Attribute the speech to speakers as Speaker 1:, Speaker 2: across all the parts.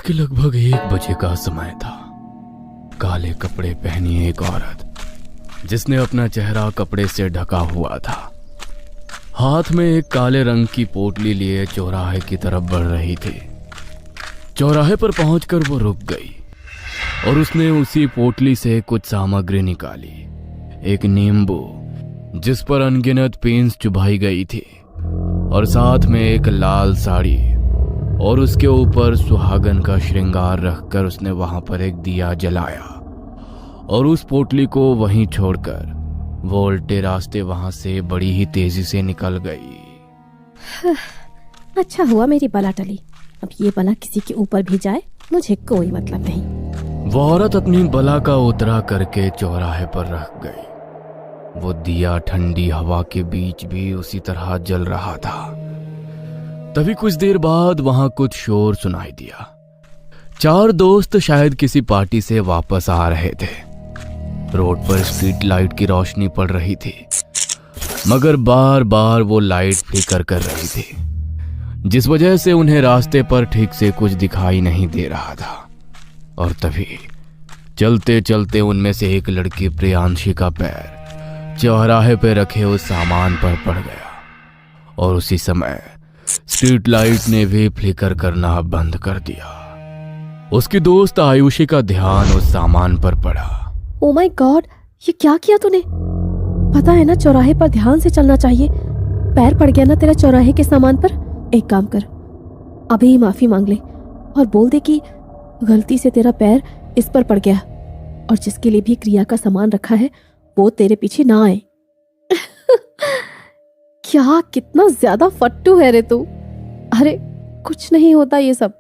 Speaker 1: के लगभग 1 बजे का समय था। काले कपड़े पहनी एक औरत, जिसने अपना चेहरा कपड़े से ढका हुआ था, हाथ में एक काले रंग की पोटली लिए चौराहे की तरफ बढ़ रही थी। चौराहे पर पहुंचकर वो रुक गई और उसने उसी पोटली से कुछ सामग्री निकाली। एक नींबू जिस पर अनगिनत पीन्स चुभाई गई थी और साथ में एक लाल साड़ी और उसके ऊपर सुहागन का श्रृंगार रखकर उसने वहां पर एक दिया जलाया और उस पोटली को वहीं छोड़कर वो उल्टे रास्ते वहां से बड़ी ही तेजी से निकल गई।
Speaker 2: अच्छा हुआ मेरी बला टली। अब ये बला किसी के ऊपर भी जाए मुझे कोई मतलब नहीं।
Speaker 1: वो औरत अपनी बला का उतरा करके चौराहे पर रख गई। वो दिया ठंडी हवा के बीच भी उसी तरह जल रहा था। तभी कुछ देर बाद वहां कुछ शोर सुनाई दिया। 4 दोस्त शायद किसी पार्टी से वापस आ रहे थे। रोड पर स्ट्रीट लाइट की रोशनी पड़ रही थी, मगर बार बार वो लाइट फ्लिकर कर रही थी, जिस वजह से उन्हें रास्ते पर ठीक से कुछ दिखाई नहीं दे रहा था। और तभी चलते चलते उनमें से एक लड़की प्रियांशी का पैर चौराहे पे रखे उस सामान पर पड़ गया और उसी समय स्ट्रीट लाइट ने भी फ्लिकर करना बंद कर दिया। उसकी दोस्त आयुषी का ध्यान उस सामान पर पड़ा।
Speaker 2: ओ माय गॉड, ये क्या किया तूने? पता है ना चौराहे पर ध्यान से चलना चाहिए। पैर पड़ गया ना तेरा चौराहे के सामान पर। एक काम कर, अभी ही माफी मांग ले और बोल दे कि गलती से तेरा पैर इस पर पड़ गया और जिसके लिए भी क्रिया का सामान रखा है वो तेरे पीछे ना आए। क्या कितना ज्यादा फट्टू है रे तू। अरे कुछ नहीं होता ये सब।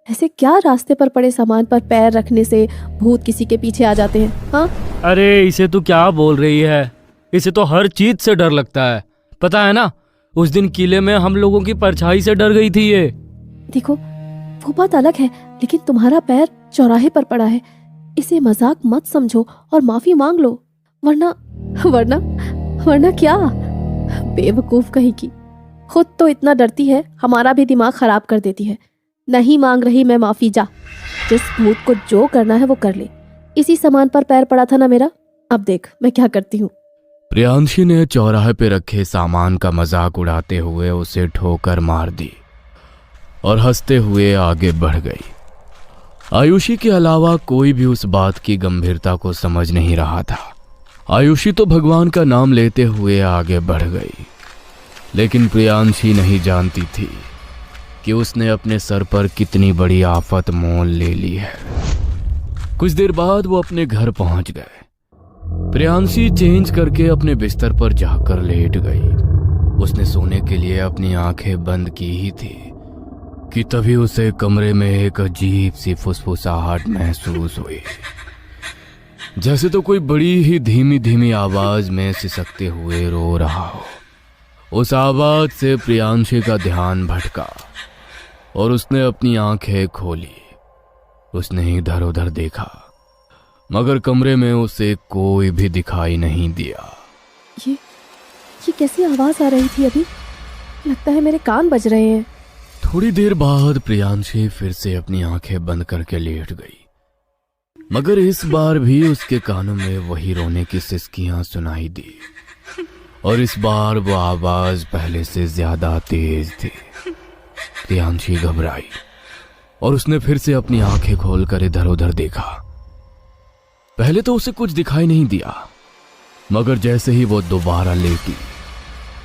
Speaker 2: ऐसे क्या रास्ते पर पड़े सामान पर पैर रखने से भूत किसी के पीछे आ जाते हैं? हाँ,
Speaker 3: अरे इसे तू क्या बोल रही है? इसे तो हर चीज से डर लगता है। पता है ना, उस दिन किले में हम लोगों की परछाई से डर गई थी ये।
Speaker 2: देखो वो बात अलग है, लेकिन तुम्हारा पैर चौराहे पर पड़ा है। इसे मजाक मत समझो और माफी मांग लो, वरना वरना वरना क्या? बेवकूफ कहीं की। खुद तो इतना डरती है, हमारा भी दिमाग खराब कर देती है। नहीं मांग रही मैं माफी, जा। जिस भूत को जो करना है वो कर ले। इसी सामान पर पैर पड़ा था ना मेरा, अब देख मैं क्या करती हूँ।
Speaker 1: प्रियांशी ने चौराहे पे रखे सामान का मजाक उड़ाते हुए उसे ठोकर मार दी और हंसते हुए आगे बढ़ गई। आयुषी के अलावा कोई भी उस बात की गंभीरता को समझ नहीं रहा था। आयुषी तो भगवान का नाम लेते हुए आगे बढ़ गई, लेकिन प्रियांशी नहीं जानती थी कि उसने अपने सर पर कितनी बड़ी आफत मोल ले ली है। कुछ देर बाद वो अपने घर पहुंच गए। प्रियांशी चेंज करके अपने बिस्तर पर जाकर लेट गई। उसने सोने के लिए अपनी आंखें बंद की ही थी कि तभी उसे कमरे में एक अजीब सी फुसफुसाहट महसूस हुई, जैसे तो कोई बड़ी ही धीमी धीमी आवाज में सिसकते हुए रो रहा हो। उस आवाज से प्रियांशी का ध्यान भटका और उसने अपनी आंखें खोली। उसने इधर उधर देखा, मगर कमरे में उसे कोई भी दिखाई नहीं दिया।
Speaker 2: ये कैसी आवाज आ रही थी अभी? लगता है मेरे कान बज रहे हैं।
Speaker 1: थोड़ी देर बाद प्रियांशी फिर से अपनी आंखें बंद करके लेट गई, मगर इस बार भी उसके कानों में वही रोने की सिसकियां सुनाई दी और इस बार वो आवाज पहले से ज्यादा तेज थी। प्रियांशी घबराई और उसने फिर से अपनी आंखें खोलकर इधर उधर देखा। पहले तो उसे कुछ दिखाई नहीं दिया, मगर जैसे ही वो दोबारा लेटी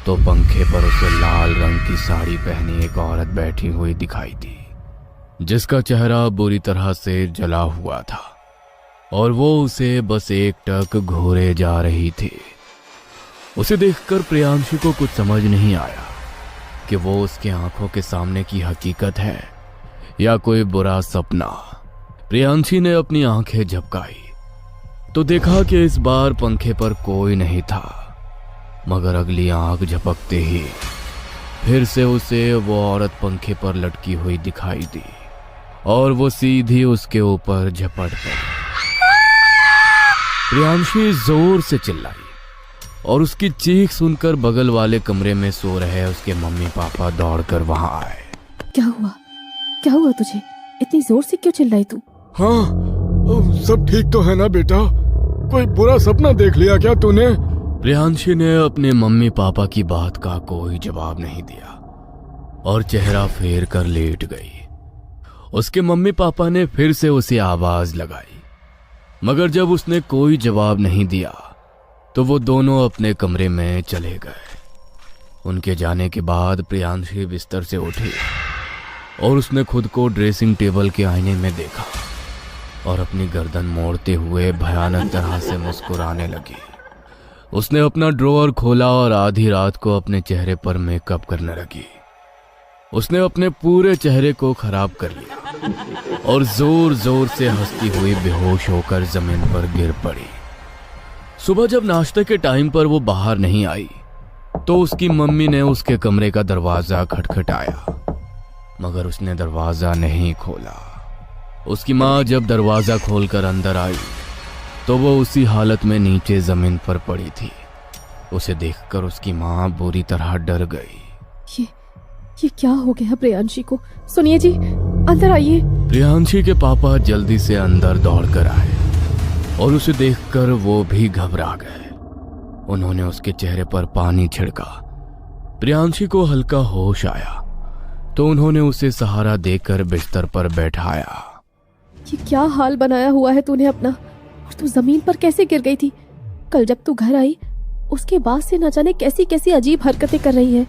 Speaker 1: तो पंखे पर उसे लाल रंग की साड़ी पहनी एक औरत बैठी हुई दिखाई दी, जिसका चेहरा बुरी तरह से जला हुआ था और वो उसे बस एकटक घूरे जा रही थी। उसे देखकर प्रियांशी को कुछ समझ नहीं आया कि वो उसके आंखों के सामने की हकीकत है या कोई बुरा सपना। प्रियांशी ने अपनी आंखें झपकाई तो देखा कि इस बार पंखे पर कोई नहीं था, मगर अगली आंख झपकते ही फिर से उसे वो औरत पंखे पर लटकी हुई दिखाई दी और वो सीधी उसके ऊपर झपट पड़ी। प्रियांशी जोर से चिल्लाई और उसकी चीख सुनकर बगल वाले कमरे में सो रहे उसके मम्मी पापा दौड़कर वहां आए।
Speaker 2: क्या हुआ तुझे? इतनी जोर से क्यों चिल्लाई तू?
Speaker 4: हाँ, सब ठीक तो है ना बेटा? कोई बुरा सपना देख लिया क्या तूने?
Speaker 1: प्रियांशी ने अपने मम्मी पापा की बात का कोई जवाब नहीं दिया और चेहरा फेर कर लेट गई। उसके मम्मी पापा ने फिर से उसे आवाज लगाई, मगर जब उसने कोई जवाब नहीं दिया तो वो दोनों अपने कमरे में चले गए। उनके जाने के बाद प्रियांशी बिस्तर से उठी और उसने खुद को ड्रेसिंग टेबल के आईने में देखा और अपनी गर्दन मोड़ते हुए भयानक तरह से मुस्कुराने लगी। उसने अपना ड्रॉअर खोला और आधी रात को अपने चेहरे पर मेकअप करने लगी। उसने अपने पूरे चेहरे को खराब कर लिया और जोर जोर से हंसती हुई बेहोश होकर जमीन पर गिर पड़ी। सुबह जब नाश्ते के टाइम पर वो बाहर नहीं आई तो उसकी मम्मी ने उसके कमरे का दरवाजा खटखटाया, मगर उसने दरवाजा नहीं खोला। उसकी माँ जब दरवाजा खोलकर अंदर आई तो वो उसी हालत में नीचे जमीन पर पड़ी थी। उसे देखकर उसकी माँ बुरी तरह डर गई।
Speaker 2: ये क्या हो गया प्रियांशी को? सुनिए जी, अंदर आइए।
Speaker 1: प्रियांशी के पापा जल्दी से अंदर दौड़कर आए और उसे देखकर वो भी घबरा गए। उन्होंने उसके चेहरे पर पानी छिड़का। प्रियांशी को हल्का होश आया तो उन्होंने उसे सहारा देकर बिस्तर पर बैठाया।
Speaker 2: ये क्या हाल बनाया हुआ है तूने अपना? और तू जमीन पर कैसे गिर गई थी? कल जब तू घर आई उसके बाद से न जाने कैसी कैसी अजीब हरकतें कर रही है।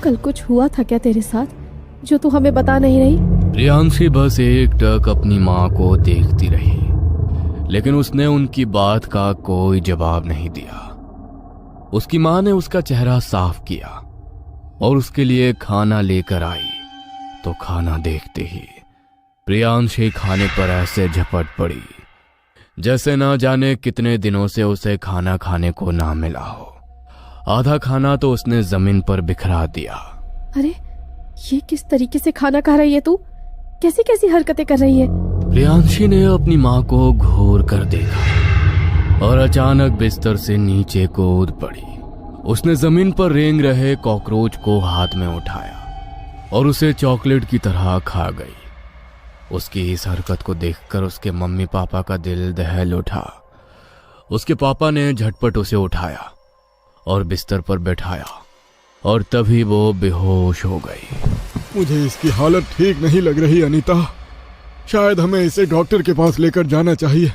Speaker 2: कल कुछ हुआ था क्या तेरे साथ जो तू हमें बता नहीं रही?
Speaker 1: प्रियांशी बस एकटक अपनी माँ को देखती रही, लेकिन उसने उनकी बात का कोई जवाब नहीं दिया। उसकी माँ ने उसका चेहरा साफ किया और उसके लिए खाना लेकर आई तो खाना देखते ही प्रियांशी खाने पर ऐसे झपट पड़ी जैसे ना जाने कितने दिनों से उसे खाना खाने को ना मिला हो। आधा खाना तो उसने जमीन पर बिखरा दिया।
Speaker 2: अरे ये किस तरीके से खाना खा रही है तू? कैसी कैसी हरकतें कर रही है?
Speaker 1: प्रियांशी ने अपनी माँ को घूर कर देखा और अचानक बिस्तर से नीचे कूद पड़ी। उसने जमीन पर रेंग रहे कॉकरोच को हाथ में उठाया और उसे चॉकलेट की तरह खा गई। उसकी इस हरकत को देखकर उसके मम्मी पापा का दिल दहल उठा। उसके पापा ने झटपट उसे उठाया और बिस्तर पर बैठाया और तभी वो बेहोश हो गई।
Speaker 4: मुझे इसकी हालत ठीक नहीं लग रही अनीता। शायद हमें इसे डॉक्टर के पास लेकर जाना चाहिए।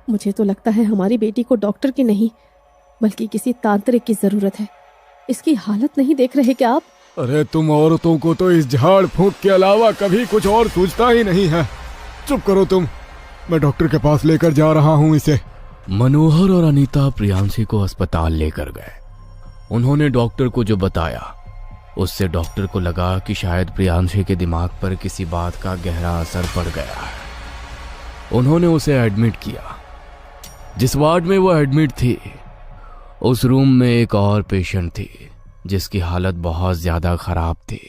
Speaker 2: मुझे तो लगता है हमारी बेटी को डॉक्टर की नहीं बल्कि किसी तांत्रिक की जरूरत है। इसकी हालत नहीं देख रहे क्या आप?
Speaker 4: अरे तुम औरतों को तो इस झाड़ फूंक के अलावा कभी कुछ और सूझता ही नहीं है। चुप करो तुम, मैं डॉक्टर के पास लेकर जा रहा हूँ इसे।
Speaker 1: मनोहर और अनीता प्रियांशी को अस्पताल लेकर गए। उन्होंने डॉक्टर को जो बताया उससे डॉक्टर को लगा कि शायद प्रियांशी के दिमाग पर किसी बात का गहरा असर पड़ गया है। उन्होंने उसे एडमिट किया। जिस वार्ड में वो एडमिट थी उस रूम में एक और पेशेंट थी जिसकी हालत बहुत ज्यादा खराब थी।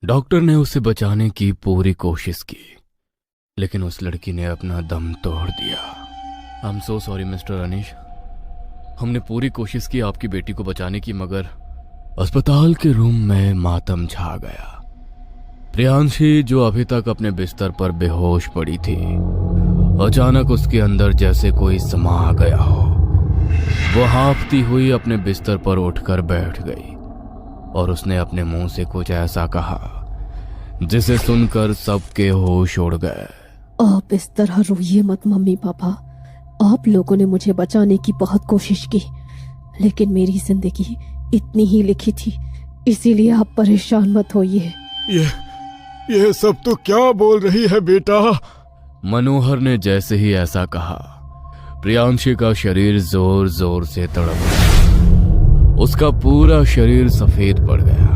Speaker 1: डॉक्टर ने उसे बचाने की पूरी कोशिश की लेकिन उस लड़की ने अपना दम तोड़ दिया। I am so sorry mister Anish, हमने पूरी कोशिश की आपकी बेटी को बचाने की, मगर अस्पताल के रूम में मातम छा गया। प्रियांशी जो अभी तक अपने बिस्तर पर बेहोश पड़ी थी, अचानक उसके अंदर जैसे कोई समा गया हो। वो हांफती हुई अपने बिस्तर पर उठकर बैठ गई और उसने अपने मुंह से कुछ ऐसा कहा जिसे सुनकर सबके होश उड़ गए।
Speaker 2: आप इस तरह रोइए मत मम्मी पापा। आप लोगों ने मुझे बचाने की बहुत कोशिश की लेकिन मेरी जिंदगी इतनी ही लिखी थी, इसीलिए आप परेशान मत होइए।
Speaker 4: ये सब तो क्या बोल रही है बेटा?
Speaker 1: मनोहर ने जैसे ही ऐसा कहा प्रियांशी का शरीर जोर जोर से तड़प गया। उसका पूरा शरीर सफेद पड़ गया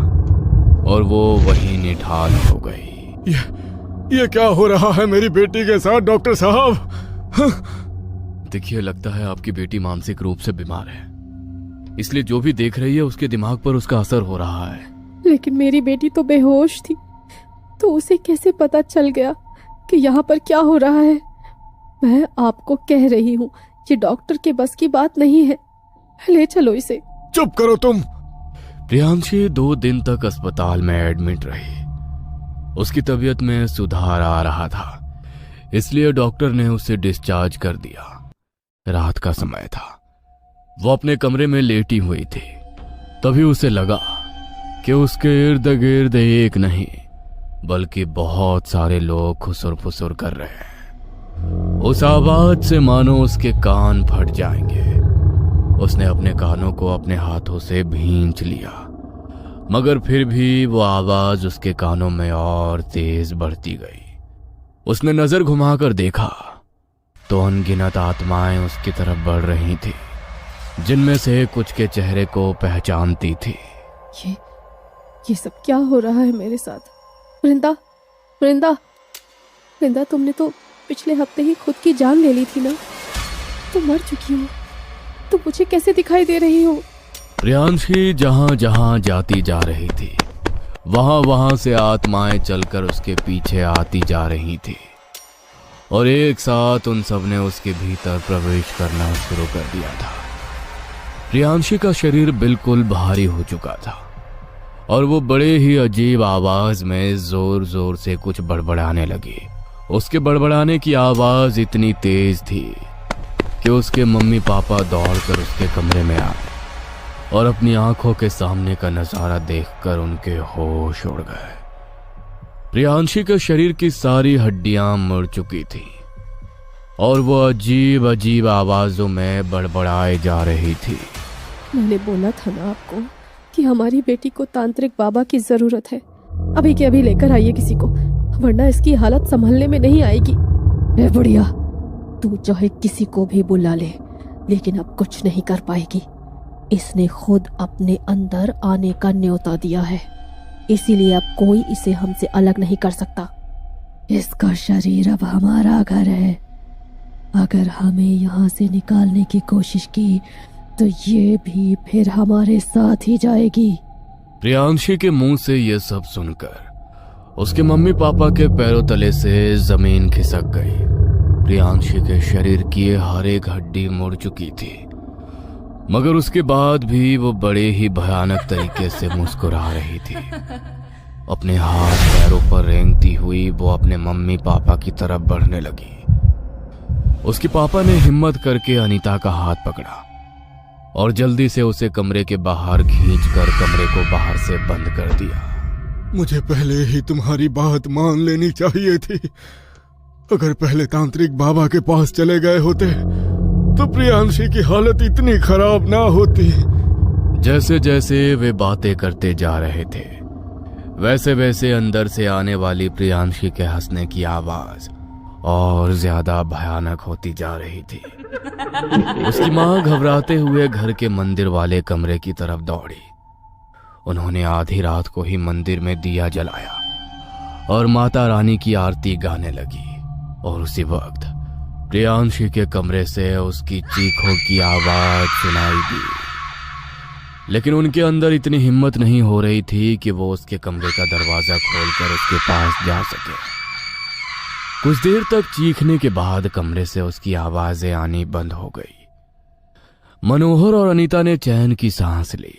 Speaker 1: और वो वहीं निठाल हो गई।
Speaker 4: ये क्या हो रहा है मेरी बेटी के साथ डॉक्टर साहब?
Speaker 1: देखिए, लगता है आपकी बेटी मानसिक रूप से बीमार है, इसलिए जो भी देख रही है उसके दिमाग पर उसका असर हो रहा है।
Speaker 2: लेकिन मेरी बेटी तो बेहोश थी, तो उसे कैसे पता चल गया कि यहाँ पर क्या हो रहा है? मैं आपको कह रही हूँ ये डॉक्टर के बस की बात नहीं है। ले चलो इसे।
Speaker 4: चुप करो तुम।
Speaker 1: प्रियांशी 2 दिन तक अस्पताल में एडमिट रही। उसकी तबीयत में सुधार आ रहा था इसलिए डॉक्टर ने उसे डिस्चार्ज कर दिया। रात का समय था, वो अपने कमरे में लेटी हुई थी। तभी उसे लगा कि उसके इर्द गिर्द एक नहीं बल्कि बहुत सारे लोग खुसुर फुसुर कर रहे हैं। उस आवाज से मानो उसके कान फट जाएंगे। उसने अपने कानों को अपने हाथों से भींच लिया, मगर फिर भी वो आवाज उसके कानों में और तेज बढ़ती गई। उसने नजर घुमाकर देखा तो अनगिनत आत्माएं उसकी तरफ बढ़ रही थी, जिनमें से कुछ के चेहरे को पहचानती थी।
Speaker 2: ये सब क्या हो रहा है मेरे साथ? वृंदा, वृंदा, वृंदा, तुमने तो पिछले हफ्ते ही खुद की जान ले ली थी ना। तुम मर चुकी हो, तुम मुझे कैसे दिखाई दे रही हो?
Speaker 1: प्रियांशी जहां जहां जाती जा रही थी, वहां वहां से आत्माएं चलकर उसके पीछे आती जा रही थी और एक साथ उन सब ने उसके भीतर प्रवेश करना शुरू कर दिया था। प्रियांशी का शरीर बिल्कुल भारी हो चुका था और वो बड़े ही अजीब आवाज में जोर जोर से कुछ बड़बड़ाने लगी। उसके बड़बड़ाने की आवाज इतनी तेज थी कि उसके मम्मी पापा दौड़कर उसके कमरे में आए और अपनी आंखों के सामने का नजारा देखकर उनके होश उड़ गए। प्रियांशी के शरीर की सारी हड्डियां मुड़ चुकी थी और वो अजीब अजीब आवाजों में बड़बड़ाए जा रही थी।
Speaker 2: मैंने बोला था ना आपको कि हमारी बेटी को तांत्रिक बाबा की जरूरत है। अभी के अभी लेकर आइए किसी को, वरना इसकी हालत संभलने में नहीं आएगी। ए बुढ़िया, तू चाहे किसी को भी बुला ले, लेकिन अब कुछ नहीं कर पाएगी। इसने खुद अपने अंदर आने का न्योता दिया है, इसीलिए अब कोई इसे हमसे अलग नहीं कर सकता। इसका शरीर अब हमारा घर है। अगर हमें यहाँ से निकालने की कोशिश की तो ये भी फिर हमारे साथ ही जाएगी।
Speaker 1: प्रियांशी के मुंह से ये सब सुनकर उसके मम्मी पापा के पैरों तले से जमीन खिसक गई। प्रियांशी के शरीर की हर एक हड्डी मुड़ चुकी थी, मगर उसके बाद भी वो बड़े ही भयानक तरीके से मुस्कुरा रही थी। अपने हाथ पैरों पर रेंगती हुई वो अपने मम्मी पापा की तरफ बढ़ने लगी। उसके पापा ने हिम्मत करके अनीता का हाथ पकड़ा और जल्दी से उसे कमरे के बाहर खींचकर कमरे को बाहर से बंद कर दिया।
Speaker 4: मुझे पहले ही तुम्हारी बात मान लेनी चाहिए थी। अगर पहले तांत्रिक बाबा के पास चले गए होते तो प्रियांशी की हालत इतनी खराब ना होती।
Speaker 1: जैसे जैसे वे बातें करते जा रहे थे, वैसे वैसे अंदर से आने वाली प्रियांशी के हंसने की आवाज और ज्यादा भयानक होती जा रही थी। उसकी मां घबराते हुए घर के मंदिर वाले कमरे की तरफ दौड़ी। उन्होंने आधी रात को ही मंदिर में दिया जलाया और माता रानी की आरती गाने लगी और उसी वक्त प्रियांशी के कमरे से उसकी चीखों की आवाज सुनाई दी। लेकिन उनके अंदर इतनी हिम्मत नहीं हो रही थी कि वो उसके कमरे का दरवाजा खोलकर उसके पास जा सके। कुछ देर तक चीखने के बाद कमरे से उसकी आवाजें आनी बंद हो गई। मनोहर और अनीता ने चैन की सांस ली।